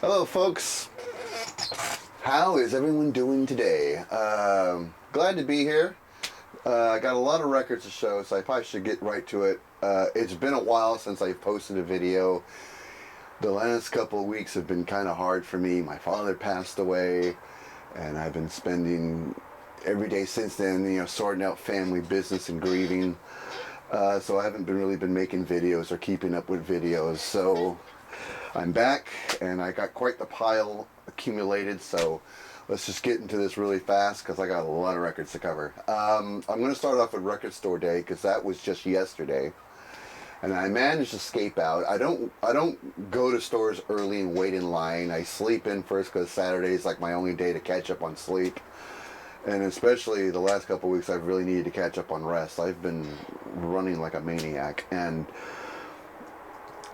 Hello, folks. How is everyone doing today? Glad to be here. I got a lot of records to show, so I probably should get right to it. It's been a while since I've posted a video. The last couple of weeks have been kind of hard for me. My father passed away, and I've been spending every day since then, sorting out family business and grieving. So I haven't really been making videos or keeping up with videos. So I'm back, and I got quite the pile accumulated, so let's just get into this really fast because I got a lot of records to cover. I'm going to start off with Record Store Day because that was just yesterday, and I managed to escape out. I don't go to stores early and wait in line. I sleep in first because Saturday is like my only day to catch up on sleep, and especially the last couple of weeks I've really needed to catch up on rest. I've been running like a maniac, and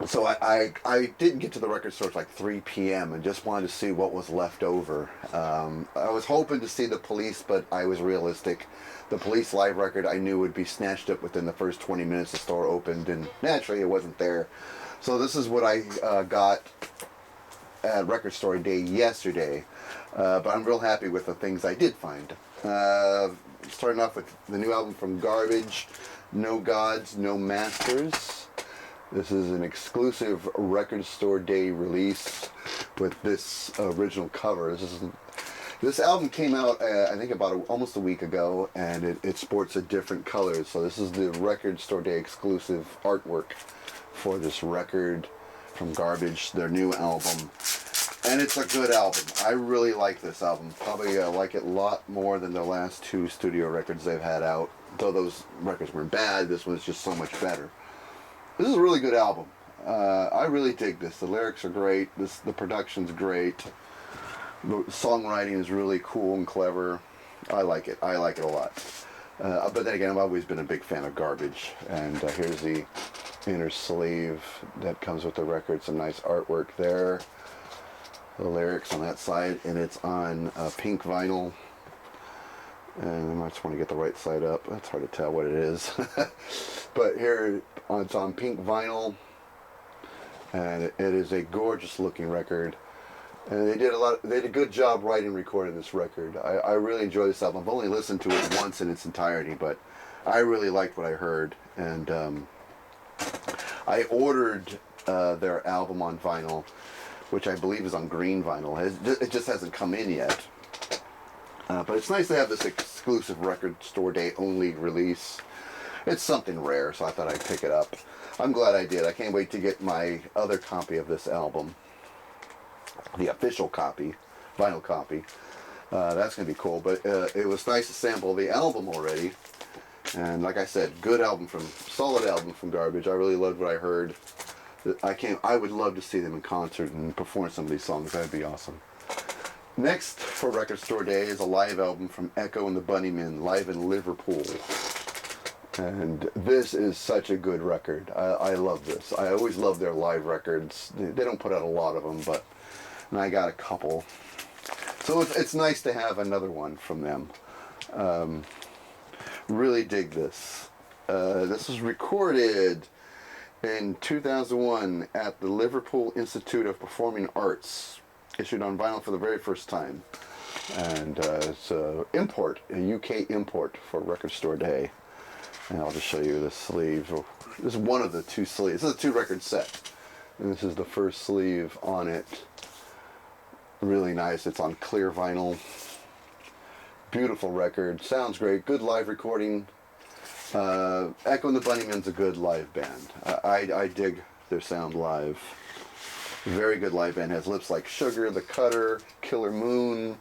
so I didn't get to the record store till like 3 p.m. and just wanted to see what was left over. I was hoping to see the Police, but I was realistic. The Police live record I knew would be snatched up within the first 20 minutes the store opened, and naturally it wasn't there. So this is what I got at Record Store Day yesterday. But I'm real happy with the things I did find. Starting off with the new album from Garbage, No Gods, No Masters. This is an exclusive Record Store Day release with this original cover. This album came out, I think, about almost a week ago, and it sports a different color. So this is the Record Store Day exclusive artwork for this record from Garbage, their new album. And it's a good album. I really like this album. Probably like it a lot more than the last two studio records they've had out. Though those records were bad, this one's just so much better. This is a really good album. I really dig this. The lyrics are great. The production's great. The songwriting is really cool and clever. I like it. I like it a lot. But then again, I've always been a big fan of Garbage. And here's the inner sleeve that comes with the record. Some nice artwork there. The lyrics on that side, and it's on pink vinyl. And I just want to get the right side up. That's hard to tell what it is. But here it's on pink vinyl, and it is a gorgeous looking record. And they did a good job writing and recording this record. I really enjoy this album. I've only listened to it once in its entirety, but I really liked what I heard. And I ordered their album on vinyl, which I believe is on green vinyl. It just hasn't come in yet. But it's nice to have this exclusive Record Store Day only release. It's something rare, so I thought I'd pick it up. I'm glad I did. I can't wait to get my other copy of this album. The official copy, vinyl copy. That's going to be cool. But it was nice to sample the album already. And like I said, solid album from Garbage. I really loved what I heard. I would love to see them in concert and perform some of these songs. That'd be awesome. Next for Record Store Day is a live album from Echo and the Bunnymen, live in Liverpool. And this is such a good record. I love this. I always love their live records. They don't put out a lot of them, and I got a couple. So it's nice to have another one from them. Really dig this. This was recorded in 2001 at the Liverpool Institute of Performing Arts, issued on vinyl for the very first time. And it's a UK import for Record Store Day. And I'll just show you the sleeve. This is one of the two sleeves. This is a 2-record set. And this is the first sleeve on it. Really nice. It's on clear vinyl. Beautiful record. Sounds great. Good live recording. Echo and the Bunnymen's a good live band. I dig their sound live. Very good live band. Has Lips Like Sugar, The Cutter, Killer Moon,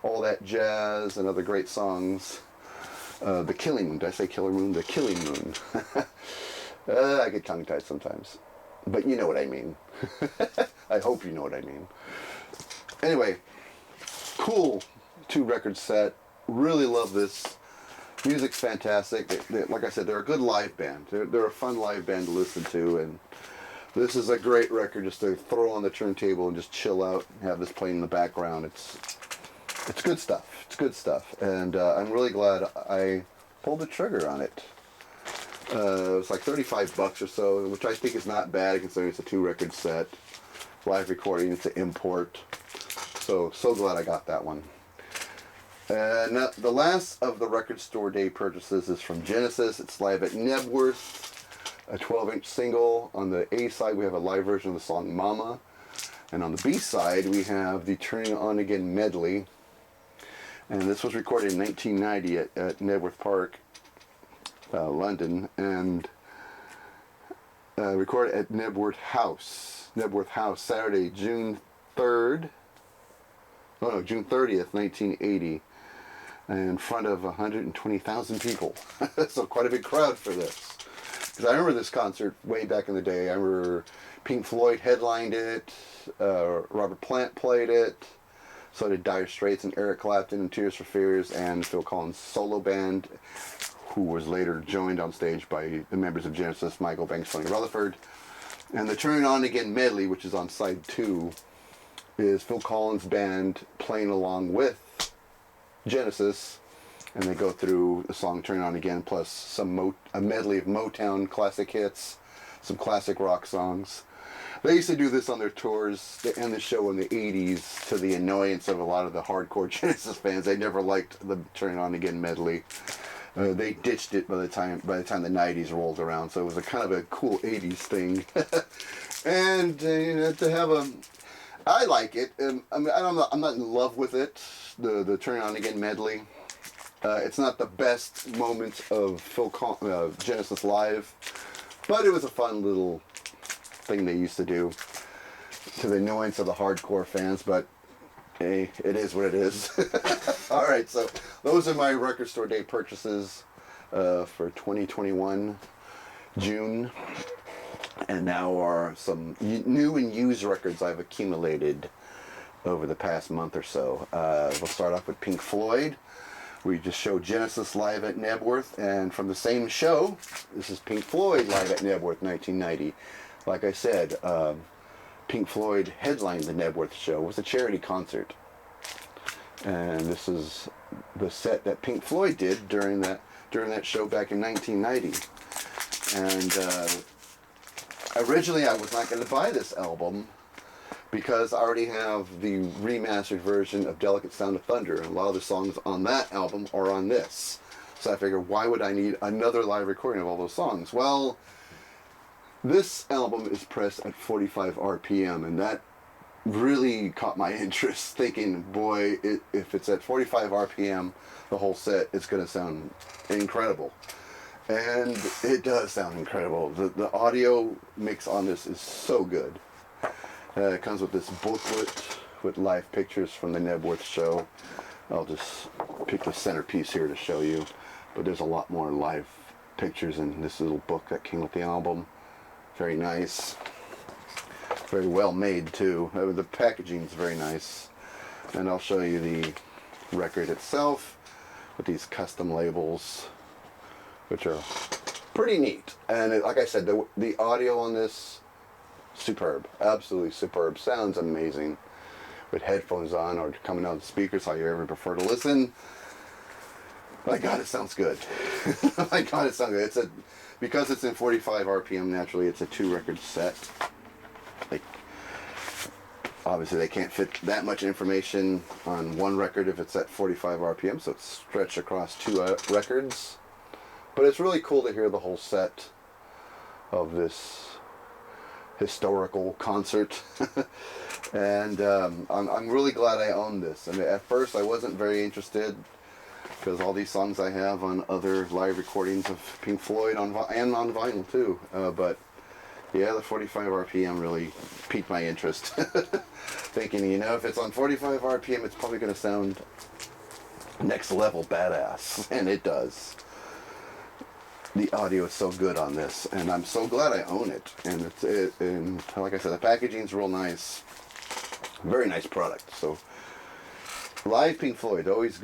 all that jazz, and other great songs. The Killing Moon. Did I say Killer Moon? The Killing Moon. I get tongue-tied sometimes. But you know what I mean. I hope you know what I mean. Anyway, cool 2-record set. Really love this. Music's fantastic. Like I said, they're a good live band. They're a fun live band to listen to, and this is a great record just to throw on the turntable and just chill out and have this playing in the background. It's good stuff. It's good stuff, and I'm really glad I pulled the trigger on it. It was like $35 or so, which I think is not bad considering it's a 2-record set. live recording. It's an import. So glad I got that one. And the last of the record store day purchases is from Genesis. It's live at Nebworth, a 12-inch single. On the A side, we have a live version of the song Mama. And on the B side, we have the Turn It On Again medley. And this was recorded in 1990 at Nebworth Park, London, and recorded at Nebworth House, Saturday, June 30th, 1980, in front of 120,000 people. So quite a big crowd for this. Because I remember this concert way back in the day. I remember Pink Floyd headlined it, Robert Plant played it, so did Dire Straits and Eric Clapton and Tears for Fears, and Phil Collins' solo band, who was later joined on stage by the members of Genesis, Michael Banks, Tony Rutherford. And the Turn It On Again medley, which is on side 2, is Phil Collins' band playing along with Genesis, and they go through the song Turn It On Again, plus a medley of Motown classic hits, some classic rock songs. They used to do this on their tours to end the show in the 80s, to the annoyance of a lot of the hardcore Genesis fans. They never liked the Turn It On Again medley. They ditched it by the time the 90s rolled around, so it was a kind of a cool 80s thing. And to have I like it. I'm not in love with it, the Turn It On Again medley. It's not the best moments of Genesis live, but it was a fun little thing they used to do, to the annoyance of the hardcore fans, but hey, it is what it is. Alright, so those are my record store day purchases for 2021, June. And now are some new and used records I've accumulated over the past month or so. We'll start off with Pink Floyd. We just showed Genesis live at Nebworth, and from the same show, this is Pink Floyd live at Nebworth 1990. Like I said, Pink Floyd headlined the Nebworth show. It was a charity concert. And this is the set that Pink Floyd did during that show back in 1990. And originally I was not going to buy this album because I already have the remastered version of Delicate Sound of Thunder, and a lot of the songs on that album are on this. So I figured, why would I need another live recording of all those songs? Well, this album is pressed at 45 RPM, and that really caught my interest, thinking, boy, if it's at 45 RPM, the whole set is going to sound incredible. And it does sound incredible. The audio mix on this is so good. It comes with this booklet with live pictures from the Nebworth show. I'll just pick the centerpiece here to show you, but there's a lot more live pictures in this little book that came with the album. Very nice. Very well made too. The packaging is very nice. And I'll show you the record itself with these custom labels, which are pretty neat. And like I said, the audio on this, superb. Absolutely superb. Sounds amazing. With headphones on or coming out of the speakers, how you ever prefer to listen. My God, it sounds good. My God, it sounds good. Because it's in 45 RPM, naturally, it's a 2-record set. Obviously, they can't fit that much information on one record if it's at 45 RPM, so it's stretched across 2 records. But it's really cool to hear the whole set of this historical concert. And I'm really glad I own this. I mean, at first, I wasn't very interested, because all these songs I have on other live recordings of Pink Floyd and on vinyl too. But yeah, the 45 RPM really piqued my interest. Thinking, if it's on 45 RPM, it's probably going to sound next level badass. And it does. The audio is so good on this, and I'm so glad I own it. And like I said, the packaging's real nice. Very nice product. So live Pink Floyd, always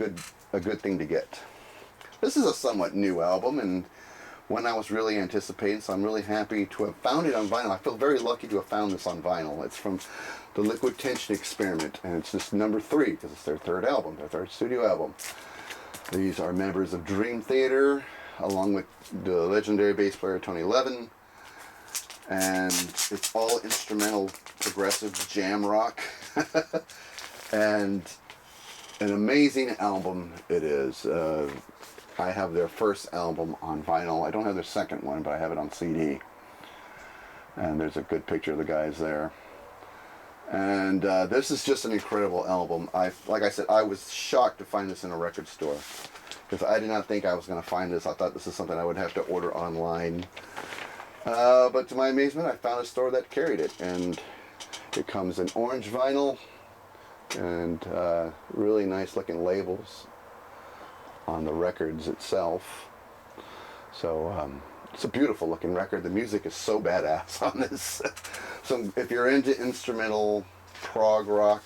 a good thing to get. This is a somewhat new album, and one I was really anticipating, so I'm really happy to have found it on vinyl. I feel very lucky to have found this on vinyl. It's from the Liquid Tension Experiment, and it's just number 3, because it's their 3rd album, their 3rd studio album. These are members of Dream Theater, along with the legendary bass player Tony Levin. and it's all instrumental, progressive jam rock, and an amazing album it is. I have their first album on vinyl. I don't have their second one, but I have it on CD. And there's a good picture of the guys there. And this is just an incredible album. Like I said, I was shocked to find this in a record store, because I did not think I was going to find this. I thought this is something I would have to order online. But to my amazement, I found a store that carried it. And it comes in orange vinyl and really nice looking labels on the records itself. So it's a beautiful looking record. The music is so badass on this. So if you're into instrumental prog rock,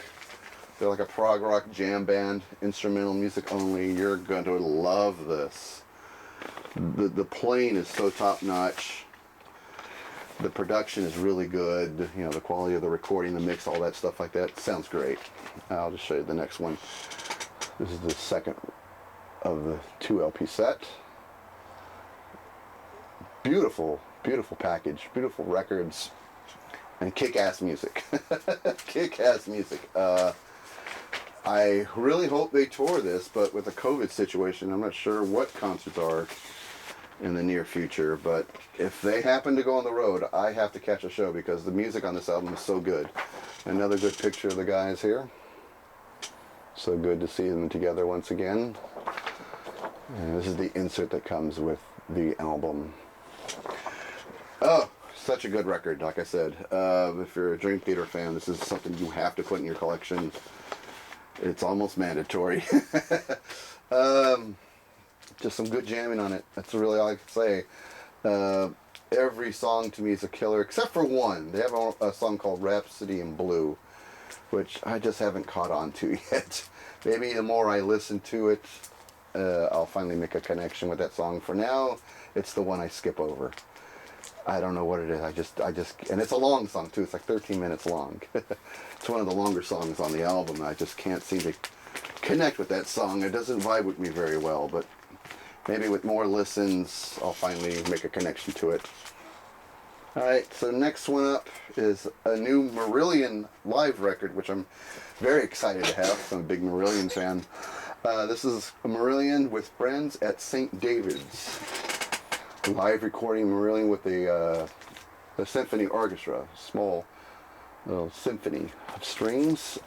they're like a prog rock jam band, instrumental music only, you're going to love this. The playing is so top notch. The production is really good. You know, the quality of the recording, the mix, all that stuff like that sounds great. I'll just show you the next one. This is the second of the 2 LP set. Beautiful, beautiful package, beautiful records, and kick-ass music. Kick-ass music. I really hope they tour this, but with the COVID situation, I'm not sure what concerts are in the near future, but if they happen to go on the road, I have to catch a show, because the music on this album is so good. Another good picture of the guys here. So good to see them together once again. And this is the insert that comes with the album. Oh, such a good record, like I said. If you're a Dream Theater fan, this is something you have to put in your collection. It's almost mandatory. Just some good jamming on it. That's really all I can say. Every song to me is a killer, except for one. They have a song called Rhapsody in Blue, which I just haven't caught on to yet. Maybe the more I listen to it, I'll finally make a connection with that song. For now, it's the one I skip over. I don't know what it is. I just, and it's a long song too. It's like 13 minutes long. It's one of the longer songs on the album. I just can't seem to connect with that song. It doesn't vibe with me very well, but maybe with more listens, I'll finally make a connection to it. Alright, so next one up is a new Marillion live record, which I'm very excited to have. I'm a big Marillion fan. This is a Marillion with Friends at St. David's. Live recording Marillion with the symphony orchestra, small little symphony of strings.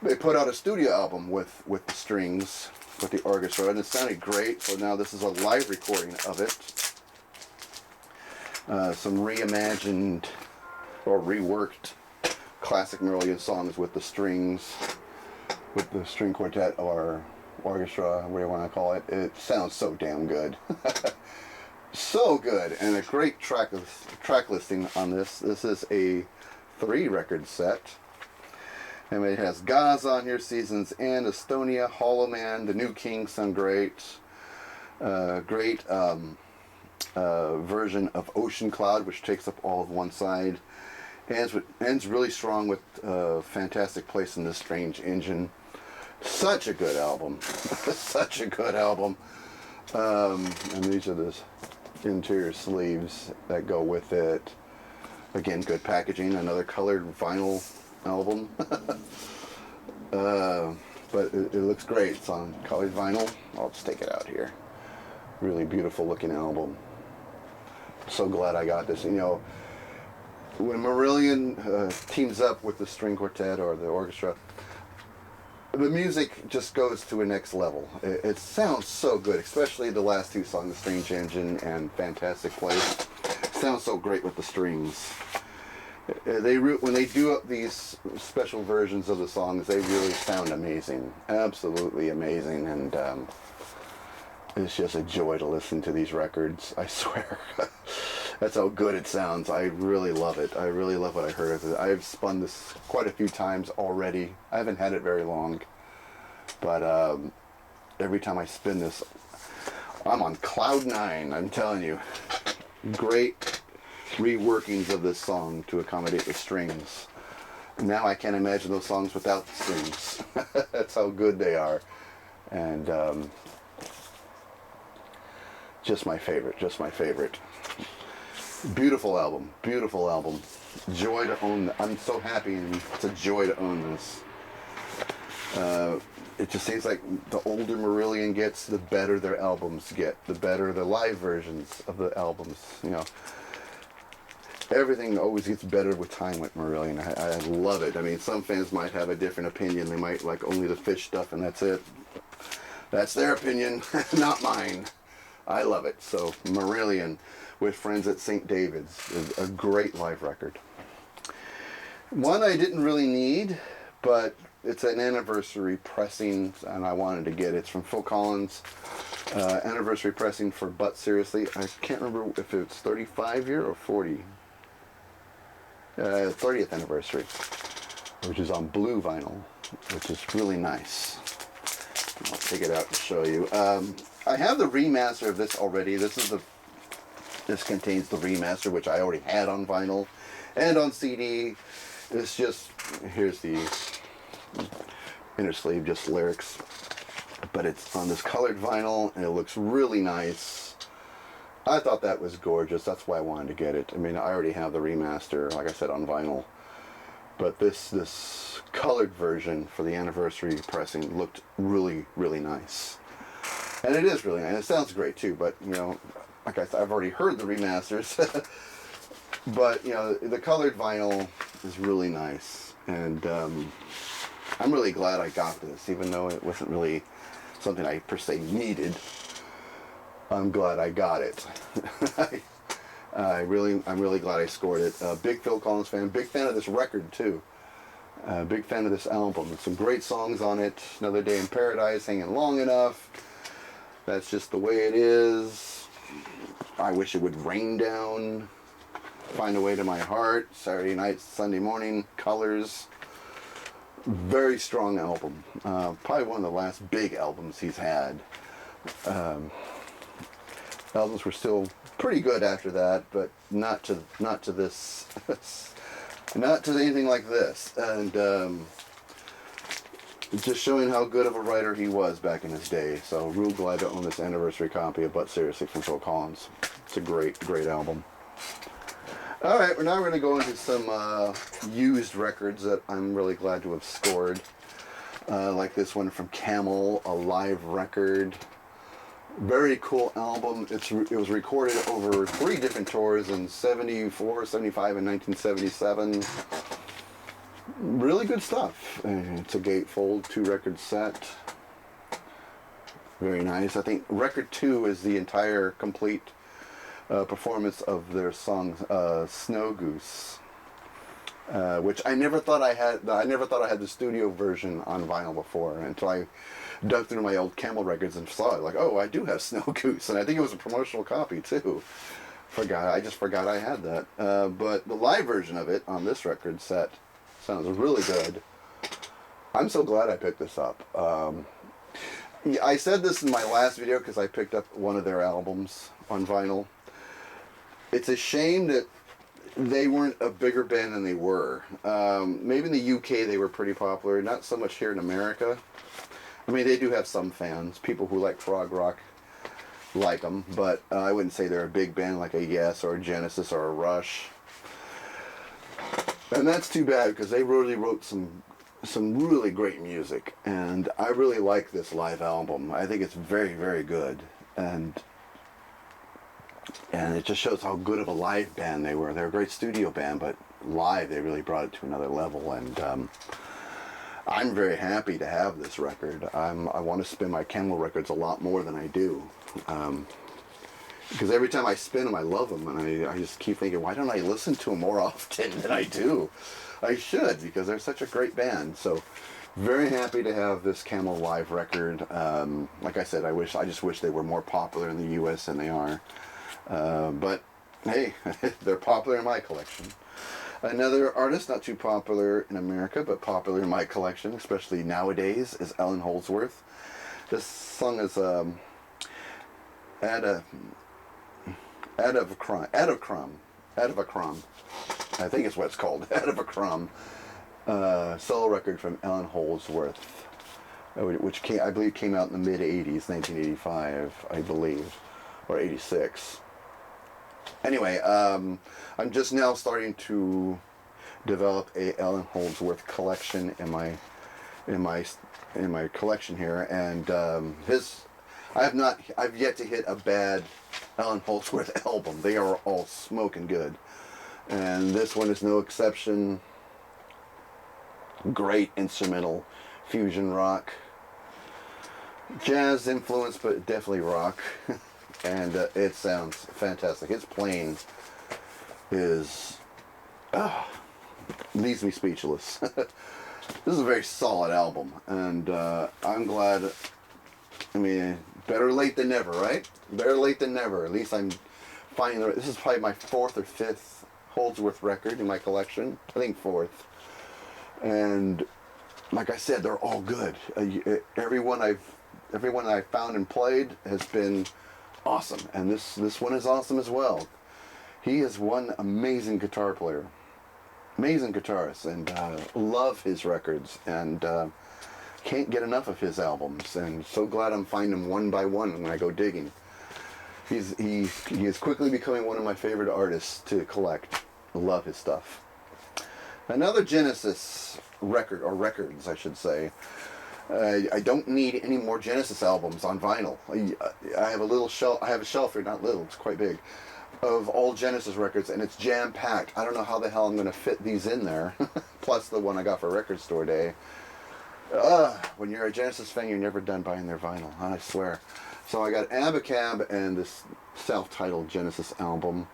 They put out a studio album with the strings, with the orchestra, and it sounded great. So now this is a live recording of it. Some reimagined or reworked classic Marillion songs with the strings, with the string quartet or orchestra, whatever you want to call it. It sounds so damn good. So good, and a great track listing on this. This is a 3-record set, and it has Gaza on here, Seasons End, Estonia, Hollow Man, The New King sound great. Great version of Ocean Cloud, which takes up all of one side. Ends really strong with Fantastic Place in This Strange Engine. Such a good album. Such a good album. And these are the interior sleeves that go with it. Again, good packaging. Another colored vinyl album. But it looks great. It's on colored vinyl. I'll just take it out here. Really beautiful looking album. So glad I got this. You know, when Marillion teams up with the string quartet or the orchestra, the music just goes to a next level. It sounds so good, especially the last 2 songs, Strange Engine and Fantastic Place. It sounds so great with the strings. When they do up these special versions of the songs, they really sound amazing. Absolutely amazing, and it's just a joy to listen to these records, I swear. That's how good it sounds. I really love it. I really love what I heard of it. I've spun this quite a few times already. I haven't had it very long, but every time I spin this, I'm on cloud 9, I'm telling you. Great reworkings of this song to accommodate the strings. Now I can't imagine those songs without the strings. That's how good they are. And just my favorite, just my favorite. Beautiful album. Beautiful album. Joy to own. I'm so happy, and it's a joy to own this. It just seems like the older Marillion gets, the better their albums get. The better the live versions of the albums. You know, everything always gets better with time with Marillion. I love it. I mean, some fans might have a different opinion. They might like only the Fish stuff, and that's it. That's their opinion, not mine. I love it. So Marillion with Friends at St. David's is a great live record. One I didn't really need, but it's an anniversary pressing, and I wanted to get it. It's from Phil Collins, anniversary pressing for But Seriously. I can't remember if it's 35 year or 40. 30th anniversary, which is on blue vinyl, which is really nice. I'll take it out to show you. I have the remaster of this already. This contains the remaster, which I already had on vinyl and on CD. It's just, here's the inner sleeve, just lyrics, but it's on this colored vinyl, and it looks really nice. I thought that was gorgeous. That's why I wanted to get it. I mean, I already have the remaster, like I said, on vinyl, but this colored version for the anniversary pressing looked really, really nice. And it is really nice. It sounds great too, but you know, like I said, I've already heard the remasters. But you know, the colored vinyl is really nice, and I'm really glad I got this, even though it wasn't really something I per se needed. I'm glad I got it. I'm really glad I scored it. Big Phil Collins fan, big fan of this record too. Big fan of this album. There's some great songs on it. Another Day in Paradise, Hanging Long Enough. That's Just the Way It Is. I Wish It Would Rain Down. Find a Way to My Heart. Saturday Night, Sunday Morning. Colors. Very strong album. Probably one of the last big albums he's had. Albums were still pretty good after that, but not to this, not to anything like this. And just showing how good of a writer he was back in his day. So real glad to own this anniversary copy of But Seriously from Phil Collins. It's a great, great album. All right, now we're going to go into some used records that I'm really glad to have scored. Like this one from Camel, a live record. Very cool album. It was recorded over 3 different tours in 74, 75, and 1977. Really good stuff. It's a gatefold 2-record set. Very nice. I think record 2 is the entire complete performance of their song Snow Goose, which I never thought I had. I never thought I had the studio version on vinyl before until I dug through my old Camel records and saw it. Like, oh, I do have Snow Goose, and I think it was a promotional copy too. I just forgot I had that. But the live version of it on this record set sounds really good. I'm so glad I picked this up. Yeah, I said this in my last video because I picked up one of their albums on vinyl. It's a shame that they weren't a bigger band than they were. Maybe in the UK they were pretty popular, not so much here in America. I mean, they do have some fans. People who like prog rock like them, but I wouldn't say they're a big band like a Yes or a Genesis or a Rush. And that's too bad because they really wrote some really great music, and I really like this live album. I think it's very, very good, and it just shows how good of a live band they were. They're a great studio band, but live they really brought it to another level, and I'm very happy to have this record. I want to spin my Camel records a lot more than I do, because every time I spin them I love them, and I just keep thinking, why don't I listen to them more often than I do? I should, because they're such a great band. So very happy to have this Camel live record. Like I said, I just wish they were more popular in the US than they are. But hey, they're popular in my collection. Another artist not too popular in America, but popular in my collection, especially nowadays, is Ellen Holdsworth. This song is Out of a Crumb. I think it's what it's called. Out of a Crumb. Solo record from Ellen Holdsworth, which I believe came out in the mid-'80s, 1985, I believe, or 86. Anyway, I'm just now starting to develop a Ellen Holdsworth collection in my collection here, and I've yet to hit a bad Ellen Holdsworth album. They are all smoking good, and this one is no exception. Great instrumental, fusion rock, jazz influence, but definitely rock, and it sounds fantastic. His playing is leaves me speechless. This is a very solid album, and I'm glad. I mean, better late than never, right? Better late than never. At least I'm finding this is probably my 4th or 5th Holdsworth record in my collection. I think 4th. And like I said, they're all good. Everyone I've found and played has been awesome, and this one is awesome as well. He is one amazing guitar player, amazing guitarist, and love his records, and can't get enough of his albums, and so glad I'm finding them one by one when I go digging. He is quickly becoming one of my favorite artists to collect. Love his stuff. Another Genesis record, or records I should say. I don't need any more Genesis albums on vinyl. I have a little shelf. I have a shelf here, not little, it's quite big, of all Genesis records, and it's jam packed. I don't know how the hell I'm going to fit these in there. Plus the one I got for Record Store Day. When you're a Genesis fan, you're never done buying their vinyl, I swear. So I got Abacab and this self-titled Genesis album.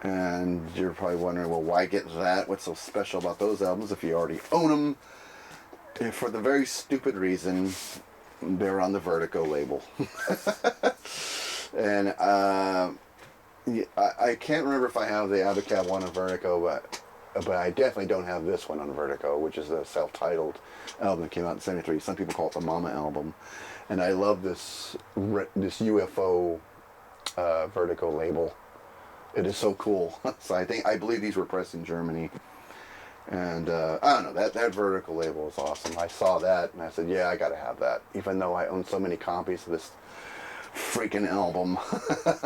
And you're probably wondering, well, why get that? What's so special about those albums if you already own them? And for the very stupid reason, they're on the Vertigo label. And I can't remember if I have the Abacab one on Vertigo, but I definitely don't have this one on Vertigo, which is a self-titled album that came out in '73. Some people call it the Mama album. And I love this UFO Vertigo label. It is so cool. So I believe these were pressed in Germany, and I don't know, that Vertical label is awesome. I saw that and I said, yeah, I gotta have that. Even though I own so many copies of this freaking album,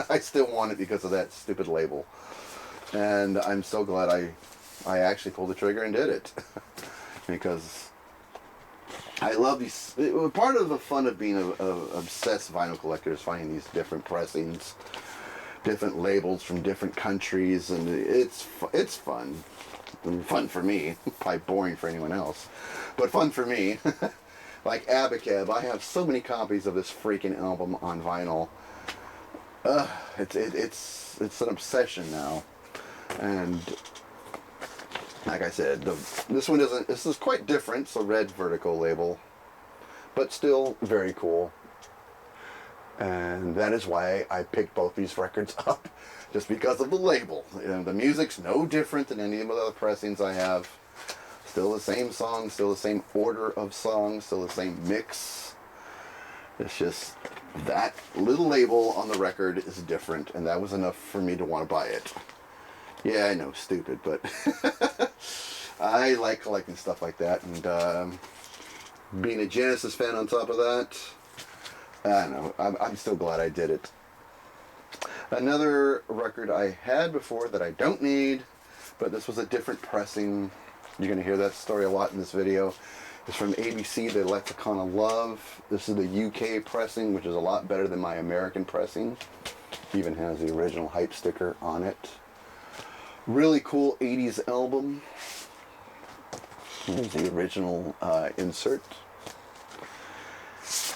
I still want it because of that stupid label. And I'm so glad I actually pulled the trigger and did it, because I love these. Part of the fun of being an obsessed vinyl collector is finding these different pressings, different labels from different countries, and it's fun. Fun for me. Probably boring for anyone else, but fun for me. Like Abacab, I have so many copies of this freaking album on vinyl. It's an obsession now, and like I said, this one isn't. This is quite different. It's a red Vertical label, but still very cool. And that is why I picked both these records up, just because of the label. And the music's no different than any of the other pressings I have. Still the same song, still the same order of songs, still the same mix. It's just that little label on the record is different, and that was enough for me to want to buy it. Yeah, I know, stupid, but I like collecting stuff like that, and being a Genesis fan on top of that, I don't know, I'm still glad I did it. Another record I had before that I don't need, but this was a different pressing. You're going to hear that story a lot in this video. It's from ABC, the Lexicon of Love. This is the UK pressing, which is a lot better than my American pressing. Even has the original hype sticker on it. Really cool 80s album. Here's the original insert.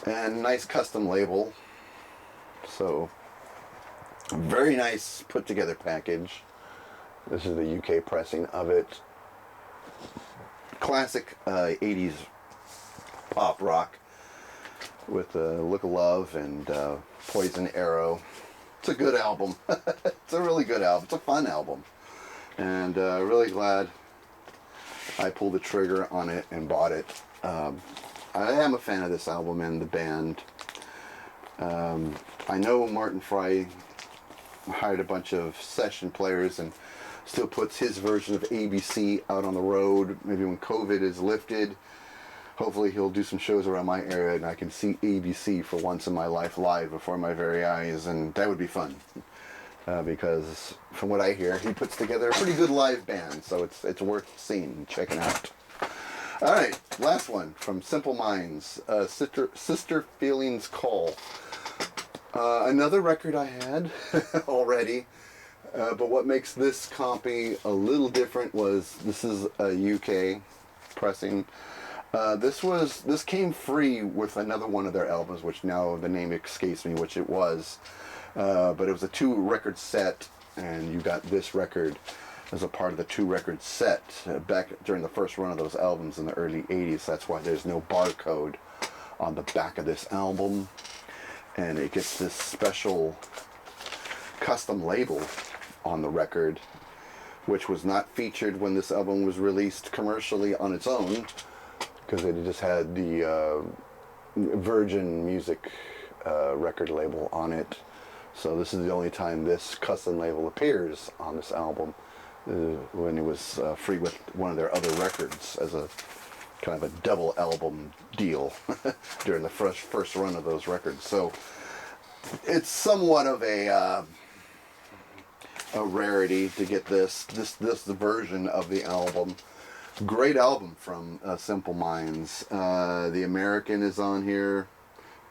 And nice custom label. So, very nice put together package. This is the UK pressing of it. Classic 80s pop rock with Look of Love and Poison Arrow. It's a good album. It's a really good album. It's a fun album. And really glad I pulled the trigger on it and bought it. I am a fan of this album and the band. I know Martin Fry hired a bunch of session players and still puts his version of ABC out on the road. Maybe when COVID is lifted, hopefully he'll do some shows around my area and I can see ABC for once in my life live before my very eyes, and that would be fun. because from what I hear, he puts together a pretty good live band, so it's worth seeing and checking out. All right, last one from Simple Minds, Sister Feelings Call. Another record I had already, but what makes this copy a little different was this is a UK pressing. This came free with another one of their albums, which now the name escapes me, which it was. But it was a 2-record set, and you got this record as a part of the 2-record set back during the first run of those albums in the early 80s. That's why there's no barcode on the back of this album. And it gets this special custom label on the record, which was not featured when this album was released commercially on its own, because it just had the Virgin Music record label on it. So this is the only time this custom label appears on this album, when it was free with one of their other records as a kind of a double album deal during the first run of those records. So it's somewhat of a rarity to get this version of the album. Great album from Simple Minds. The American is on here,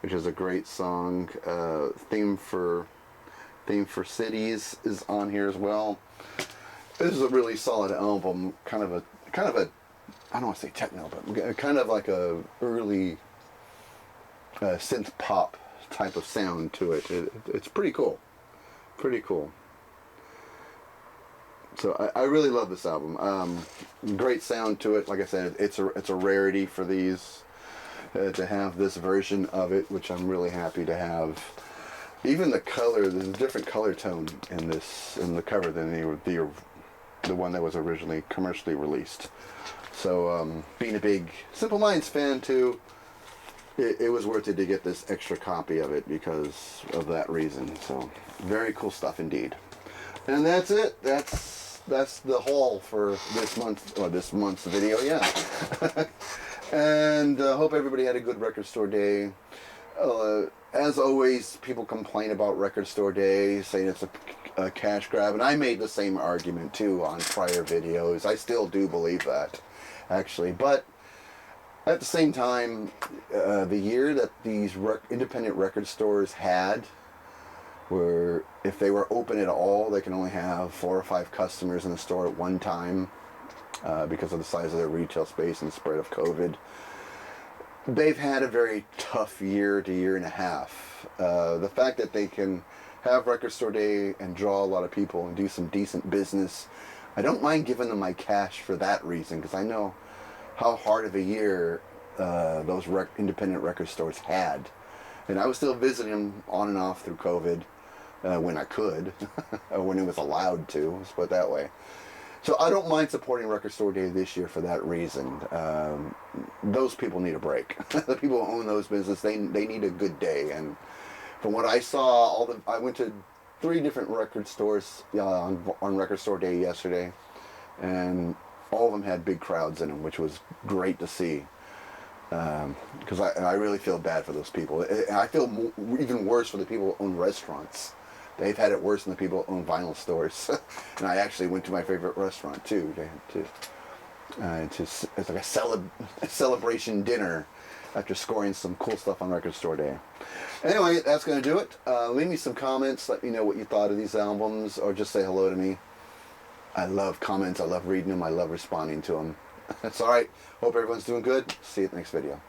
which is a great song. Theme for Cities is on here as well. This is a really solid album. Kind of a I don't want to say techno, but kind of like a early synth pop type of sound to it. It's pretty cool. Pretty cool. So I really love this album. Great sound to it. Like I said, it's a rarity for these to have this version of it, which I'm really happy to have. Even the color, there's a different color tone in the cover than the one that was originally commercially released. So being a big Simple Minds fan too, it was worth it to get this extra copy of it because of that reason. So very cool stuff indeed. And that's it. That's the haul for this month's video. Yeah. And hope everybody had a good record store day. As always, people complain about record store day, saying it's a cash grab, and I made the same argument too on prior videos. I still do believe that, actually. But at the same time, the year that these independent record stores had, where if they were open at all, they can only have 4 or 5 customers in the store at one time because of the size of their retail space and the spread of COVID. They've had a very tough year to year and a half. The fact that they can have record store day and draw a lot of people and do some decent business, I don't mind giving them my cash for that reason, because I know how hard of a year those independent record stores had. And I was still visiting them on and off through COVID when I could, when it was allowed to, let's put it that way. So I don't mind supporting Record Store Day this year for that reason. Those people need a break. The people who own those businesses, they need a good day. And from what I saw, I went to 3 different record stores on Record Store Day yesterday, and all of them had big crowds in them, which was great to see. Because I really feel bad for those people. I feel even worse for the people who own restaurants. They've had it worse than the people who own vinyl stores. And I actually went to my favorite restaurant too, it's like a celebration dinner after scoring some cool stuff on Record Store Day. Anyway, that's going to do it. Leave me some comments. Let me know what you thought of these albums, or just say hello to me. I love comments. I love reading them. I love responding to them. That's all right. Hope everyone's doing good. See you at the next video.